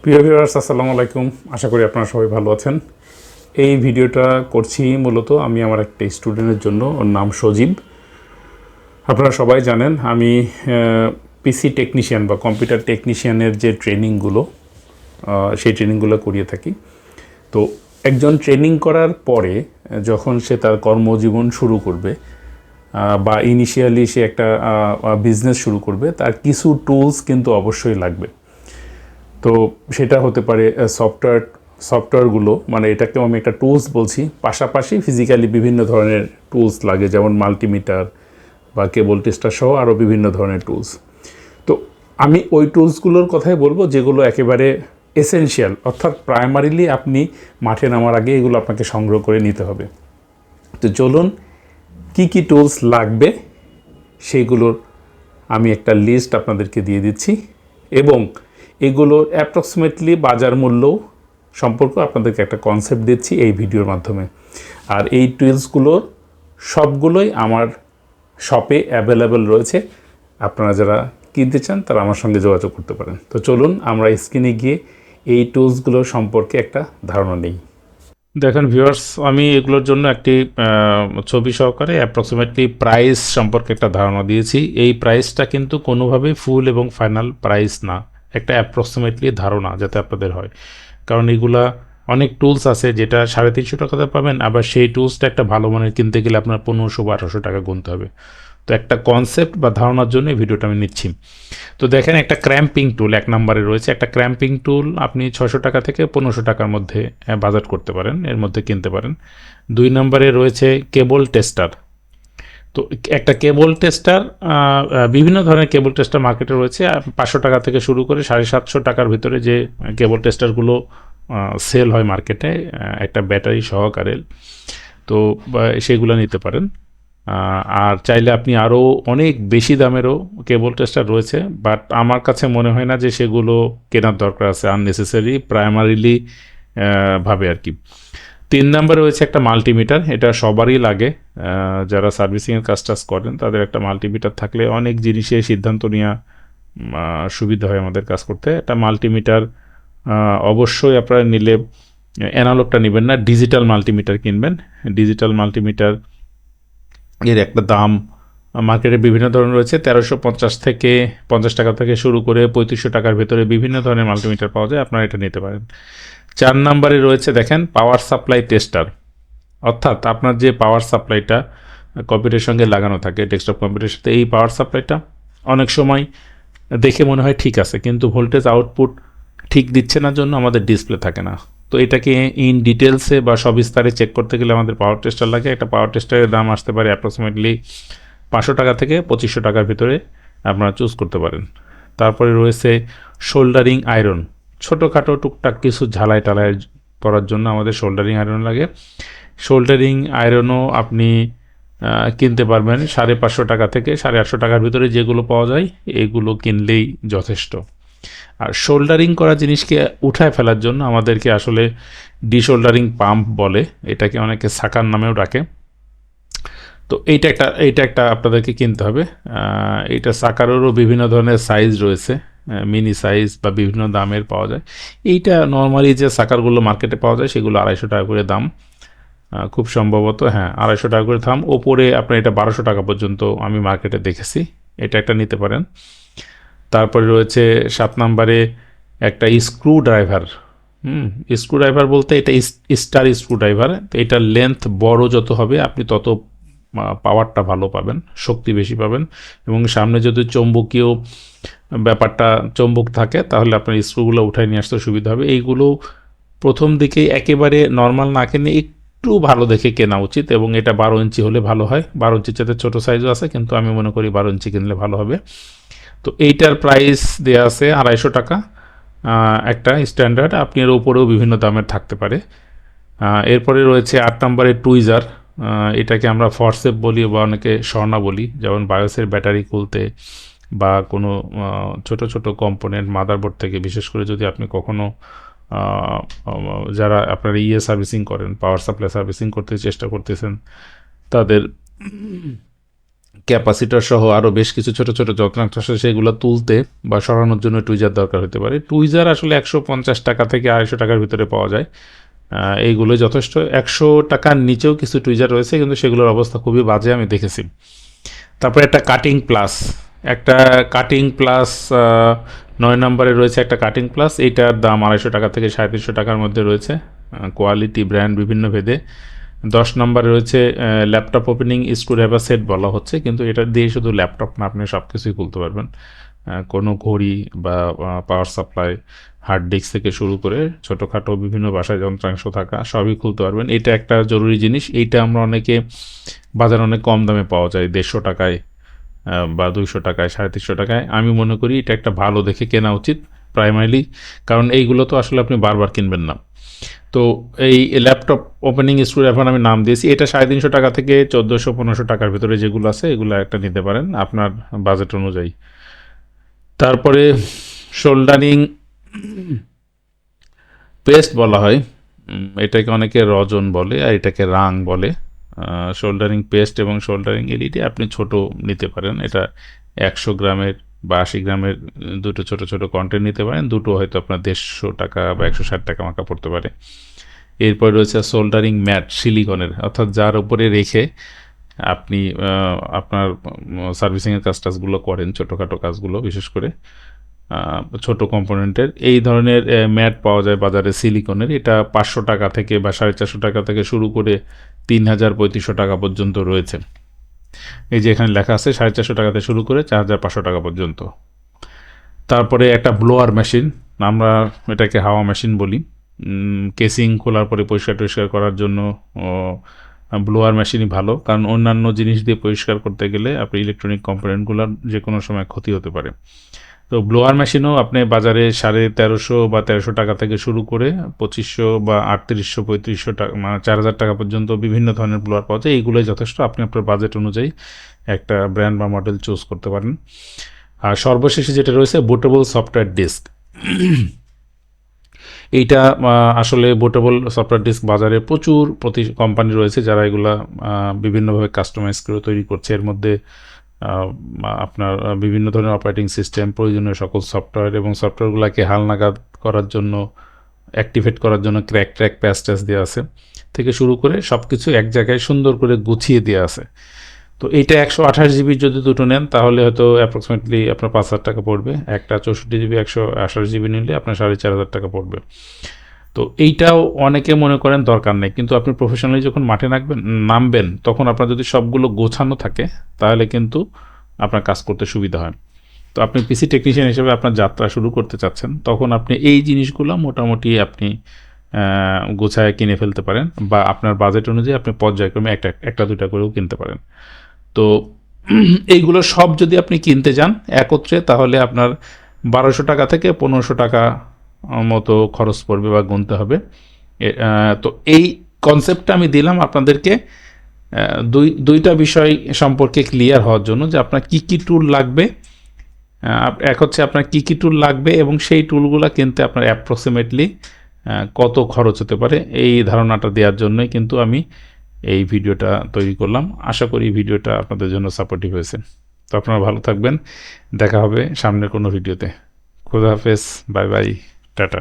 প্রিয় ভিউয়ার্স, আসসালামু আলাইকুম। আশা করি আপনারা সবাই ভালো আছেন। এই ভিডিওটা করছি মূলত আমি আমার একটা স্টুডেন্টের জন্য। ওর নাম সজীব। আপনারা সবাই জানেন আমি পিসি টেকনিশিয়ান বা কম্পিউটার টেকনিশিয়ানের যে ট্রেনিংগুলো সেই ট্রেনিংগুলো করিয়ে থাকি। তো একজন ট্রেনিং করার পরে যখন সে তার কর্মজীবন শুরু করবে বা ইনিশিয়ালি সে একটা বিজনেস শুরু করবে, তার কিছু টুলস কিন্তু অবশ্যই লাগবে। তো সেটা হতে পারে সফটওয়্যারগুলো, মানে এটাকেও আমি একটা টুলস বলছি। পাশাপাশি ফিজিক্যালি বিভিন্ন ধরনের টুলস লাগে, যেমন মাল্টিমিটার বা কেবল টেস্টার সহ আরও বিভিন্ন ধরনের টুলস। তো আমি ওই টুলসগুলোর কথাই বলবো যেগুলো একেবারে এসেনশিয়াল, অর্থাৎ প্রাইমারিলি আপনি মাঠে নামার আগে এগুলো আপনাকে সংগ্রহ করে নিতে হবে। তো চলুন কি কি টুলস লাগবে সেইগুলোর আমি একটা লিস্ট আপনাদেরকে দিয়ে দিচ্ছি, এবং এগুলোর অ্যাপ্রক্সিমেটলি বাজার মূল্য সম্পর্কে আপনাদেরকে একটা কনসেপ্ট দিচ্ছি এই ভিডিওর মাধ্যমে। আর এই টুলসগুলোর সবগুলোই আমার শপে অ্যাভেলেবেল রয়েছে। আপনারা যারা কিনতে চান তারা আমার সঙ্গে যোগাযোগ করতে পারেন। তো চলুন আমরা স্ক্রিনে গিয়ে এই টুলসগুলো সম্পর্কে একটা ধারণা নিই। দেখেন ভিউয়ার্স, আমি এগুলোর জন্য একটি ছবি সহকারে অ্যাপ্রক্সিমেটলি প্রাইস সম্পর্কে একটা ধারণা দিয়েছি। এই প্রাইসটা কিন্তু কোনোভাবেই ফুল এবং ফাইনাল প্রাইস না, একটা অ্যাপ্রক্সিমেটলি ধারণা যাতে আপনাদের হয়। কারণ এগুলা অনেক টুলস আছে যেটা 350 টাকাতে পাবেন, আবার সেই টুলসটা একটা ভালো মানের কিনতে গেলে আপনার 1500 বা 1800 টাকা গুনতে হবে। তো একটা কনসেপ্ট বা ধারণার জন্য এই ভিডিওটা আমি নিচ্ছি। তো দেখেন, একটা ক্র্যাম্পিং টুল 1 নম্বরে রয়েছে। একটা ক্র্যাম্পিং টুল আপনি 600 টাকা থেকে 1500 টাকার মধ্যে বাজেট করতে পারেন, এর মধ্যে কিনতে পারেন। 2 নম্বরে রয়েছে কেবল টেস্টার। তো একটা কেবল টেস্টার, বিভিন্ন ধরনের কেবল টেস্টার মার্কেটে রয়েছে। 500 টাকা থেকে শুরু করে 750 টাকার ভিতরে যে কেবল টেস্টারগুলো সেল হয় মার্কেটে, একটা ব্যাটারি সহকারে। তো সেগুলো নিতে পারেন। আর চাইলে আপনি আরও অনেক বেশি দামেরও কেবল টেস্টার রয়েছে, বাট আমার কাছে মনে হয় না যে সেগুলো কেনার দরকার আছে, আননেসেসারি প্রাইমারিলি ভাবে আর কি। 3 নম্বরে রয়েছে একটা মাল্টিমিটার। এটা সবারই লাগে, যারা সার্ভিসিংয়ের কাজ টাজ করেন তাদের একটা মাল্টিমিটার থাকলে অনেক জিনিসে সিদ্ধান্ত নেওয়া সুবিধা হয় আমাদের কাজ করতে। একটা মাল্টিমিটার অবশ্যই আপনারা নিলে অ্যানালগটা নেবেন না, ডিজিটাল মাল্টিমিটার কিনবেন। ডিজিটাল মাল্টিমিটার এর একটা দাম মার্কেটে বিভিন্ন ধরনের রয়েছে। 1350 থেকে 50 টাকা থেকে শুরু করে 3500 টাকার ভেতরে বিভিন্ন ধরনের মাল্টিমিটার পাওয়া যায়, আপনারা এটা নিতে পারেন। 4 নম্বরে রয়েছে দেখেন পাওয়ার সাপ্লাই টেস্টার, অর্থাৎ আপনার যে পাওয়ার সাপ্লাইটা কম্পিউটারের সঙ্গে লাগানো থাকে, ডেস্কটপ কম্পিউটারের সাথে, এই পাওয়ার সাপ্লাইটা অনেক সময় দেখে মনে হয় ঠিক আছে, কিন্তু ভোল্টেজ আউটপুট ঠিক দিচ্ছে না জন্য আমাদের ডিসপ্লে থাকে না। তো এটাকে ইন ডিটেলসে বা সবিস্তারে চেক করতে গেলে আমাদের পাওয়ার টেস্টার লাগে। একটা পাওয়ার টেস্টারের দাম আসতে পারে অ্যাপ্রক্সিমেটলি 500 টাকা থেকে 2500 টাকার ভিতরে আপনারা চুজ করতে পারেন। তারপরে রয়েছে শোল্ডারিং আয়রন। ছোটোখাটো টুকটাক কিছু ঝালাই টালাই করার জন্য আমাদের শোল্ডারিং আয়রন লাগে। শোল্ডারিং আয়রনও আপনি কিনতে পারবেন 550 টাকা থেকে 850 টাকার ভিতরে, যেগুলো পাওয়া যায় এগুলো কিনলেই যথেষ্ট। আর শোল্ডারিং করা জিনিসকে উঠায় ফেলার জন্য আমাদেরকে আসলে ডিশোল্ডারিং পাম্প বলে, এটাকে অনেকে সাকার নামেও ডাকে। তো এইটা একটা আপনাদেরকে কিনতে হবে। এইটা সাকারেরও বিভিন্ন ধরনের সাইজ রয়েছে, মিনি সাইজ বা বিভিন্ন দামের পাওয়া যায়। এইটা নর্মালি যে সাকারগুলো মার্কেটে পাওয়া যায় সেগুলো 250 টাকা করে দাম, খুব সম্ভবত, হ্যাঁ 250 টাকা করে দাম। ওপরে আপনার এটা 1200 টাকা পর্যন্ত আমি মার্কেটে দেখেছি, এটা একটা নিতে পারেন। তারপরে রয়েছে 7 নম্বরে একটা স্ক্রু ড্রাইভার। স্ক্রু ড্রাইভার বলতে এটা স্টার স্ক্রু ড্রাইভার। তো এটার লেন্থ বড় যত হবে আপনি তত পাওয়ারটা ভালো পাবেন, শক্তি বেশি পাবেন, এবং সামনে যদি চৌম্বকীয় ব্যাপারটা চৌম্বক থাকে তাহলে আপনার স্ক্রুগুলো উঠায় নিয়ে আসতে সুবিধা হবে। এইগুলো প্রথম দিকে একেবারে নর্মাল না কিনে একটু ভালো দেখে কেনা উচিত, এবং এটা 12 ইঞ্চি হলে ভালো হয়। 12 ইঞ্চির চাইতে ছোটো সাইজও আছে, কিন্তু আমি মনে করি 12 ইঞ্চি কিনলে ভালো হবে। তো এইটার প্রাইস দেওয়া আছে 250 টাকা, একটা স্ট্যান্ডার্ড। আপনি এর উপরেও বিভিন্ন দামের থাকতে পারে। এরপরে রয়েছে 8 নম্বরে টুইজার। এটাকে আমরা ফরসেপ বলি বা অনেকে স্বর্ণা বলি, যেমন বায়োসের ব্যাটারি খুলতে বা কোনো ছোট ছোট কম্পোনেন্ট মাদারবোর্ড থেকে, বিশেষ করে যদি আপনি কখনও যারা আপনার সার্ভিসিং করেন, পাওয়ার সাপ্লাই সার্ভিসিং করতে চেষ্টা করতেছেন, তাদের ক্যাপাসিটর সহ আরও বেশ কিছু ছোট ছোট যন্ত্রাংশ আছে, সেগুলো তুলতে বা সরানোর জন্য টুইজার দরকার হতে পারে। টুইজার আসলে 150 টাকা থেকে 250 টাকার ভিতরে পাওয়া যায়। এইগুলো যথেষ্ট। 100 টাকার নিচেও কিছু টুইজার রয়েছে, কিন্তু সেগুলোর অবস্থা খুবই বাজে, আমি দেখেছি। তারপরে একটা কাটিং প্লাস, একটা কাটিং প্লাস 9 নম্বরে রয়েছে একটা কাটিং প্লাস। এইটার দাম 250 টাকা থেকে 350 টাকার মধ্যে রয়েছে, কোয়ালিটি ব্র্যান্ড বিভিন্ন ভেদে। 10 নম্বরে রয়েছে ল্যাপটপ ওপেনিং স্ক্রুড্রাইভার সেট বলা হচ্ছে, কিন্তু এটা দিয়ে শুধু ল্যাপটপ না, আপনি সব কিছুই খুলতে পারবেন। কোনো ঘড়ি বা পাওয়ার সাপ্লাই, হার্ড ডিস্ক থেকে শুরু করে ছোটোখাটো বিভিন্ন বাসায় যন্ত্রাংশ থাকা সবই খুলতে পারবেন। এটা একটা জরুরি জিনিস। এইটা আমরা অনেকে বাজারে অনেক কম দামে পাওয়া যায়, 150 টাকায় বা 200 টাকায়, 350 টাকায়। আমি মনে করি এটা একটা ভালো দেখে কেনা উচিত প্রাইমারিলি, কারণ এইগুলো তো আসলে আপনি বারবার কিনবেন না। তো এই ল্যাপটপ ওপেনিং স্ক্রুড্রাইভার আমি নাম দিয়েছি, এটা 350 টাকা থেকে 1400-1500 টাকার ভিতরে যেগুলো আছে এগুলো একটা নিতে পারেন আপনার বাজেট অনুযায়ী। তারপরে শোল্ডারিং পেস্ট বলা হয়, এটাকে অনেকে রজন বলে আর এটাকে রাং বলে। শোল্ডারিং পেস্ট এবং শোল্ডারিং এলইডি আপনি ছোট নিতে পারেন, এটা 100 গ্রামের বা 80 গ্রামের দুটো ছোট ছোট কন্টেন্ট নিতে পারেন। দুটো হয়তো আপনার 150 টাকা বা 160 টাকা মাকা পড়তে পারে। এরপর রয়েছে সোল্ডারিং ম্যাট সিলিকনের, অর্থাৎ যার উপরে রেখে আপনি আপনার সার্ভিসিংয়ের কাজগুলো করেন, ছোটোখাটো কাজগুলো বিশেষ করে ছোট কম্পোনেন্টের। এই ধরনের ম্যাট পাওয়া যায় বাজারে সিলিকনের। এটা 500 টাকা থেকে বা 450 টাকা থেকে শুরু করে 3000-3500 টাকা পর্যন্ত রয়েছে। এই যে এখানে লেখা আছে 450 টাকা থেকে শুরু করে 4500 টাকা পর্যন্ত। তারপরে একটা ব্লোয়ার মেশিন, আমরা এটাকে হাওয়া মেশিন বলি। কেসিং খোলার পরে পরিষ্কার টরিষ্কার করার জন্য ব্লোয়ার মেশিনই ভালো, কারণ অন্যান্য জিনিস দিয়ে পরিষ্কার করতে গেলে আপনি ইলেকট্রনিক কম্পোনেন্টগুলোর যে কোনো সময় ক্ষতি হতে পারে। তো ব্লোয়ার মেশিনও আপনি বাজারে 1350 বা 1300 টাকা থেকে শুরু করে 2500 বা 3800-3500 টাকা, মানে 4000 টাকা পর্যন্ত বিভিন্ন ধরনের ব্লোয়ার পাওয়া যায়। এইগুলোই যথেষ্ট, আপনি আপনার বাজেট অনুযায়ী একটা ব্র্যান্ড বা মডেল চুজ করতে পারেন। আর সর্বশেষে যেটা রয়েছে বুটেবল সফটওয়্যার ডিস্ক। এইটা আসলে বুটেবল সফটওয়্যার ডিস্ক বাজারে প্রচুর কোম্পানি রয়েছে যারা এগুলা বিভিন্নভাবে কাস্টমাইজ করে তৈরি করছে। এর মধ্যে আপনার বিভিন্ন ধরনের অপারেটিং সিস্টেম, প্রয়োজনীয় সকল সফটওয়্যার এবং সফটওয়্যারগুলোকে হালনাগাদ করার জন্য, অ্যাক্টিভেট করার জন্য ক্র্যাক প্যাচ ট্যাচ দেওয়া আছে থেকে শুরু করে সব কিছু এক জায়গায় সুন্দর করে গুছিয়ে দেওয়া আছে। তো এইটা 128 জিবি যদি দুটো নেন তাহলে হয়তো অ্যাপ্রক্সিমেটলি আপনার 5000 টাকা পড়বে। একটা 64 জিবি 128 জিবি নিলে আপনার 4500 টাকা পড়বে। তো এইটাও অনেকে মনে করেন দরকার নেই, কিন্তু আপনি প্রফেশনালি যখন মাঠে নামবেন তখন আপনার যদি সবগুলো গোছানো থাকে তাহলে কিন্তু আপনার কাজ করতে সুবিধা হয়। তো আপনি পিসি টেকনিশিয়ান হিসেবে আপনার যাত্রা শুরু করতে চাচ্ছেন, তখন আপনি এই জিনিসগুলো মোটামুটি আপনি গোছায় কিনে ফেলতে পারেন, বা আপনার বাজেট অনুযায়ী আপনি পর্যায়ক্রমে একটা দুটা করেও কিনতে পারেন। তো এইগুলো সব যদি আপনি কিনতে যান একত্রে তাহলে আপনার 1200 টাকা থেকে 1500 টাকা মতো খরচ পড়বে বা গুনতে হবে। তো এই কনসেপ্টটা আমি দিলাম আপনাদেরকে দুইটা বিষয় সম্পর্কে ক্লিয়ার হওয়ার জন্য, যে আপনার কী কী টুল লাগবে। এক হচ্ছে আপনার কী কী টুল লাগবে এবং সেই টুলগুলো কিনতে আপনার অ্যাপ্রক্সিমেটলি কত খরচ হতে পারে, এই ধারণাটা দেওয়ার জন্যই কিন্তু আমি এই ভিডিওটা তৈরি করলাম। আশা করি ভিডিওটা আপনাদের জন্য সাপোর্টিভ হয়েছে। তো আপনারা ভালো থাকবেন, দেখা হবে সামনের কোনো ভিডিওতে। খুদা হাফেজ, বাই বাই, টাটা।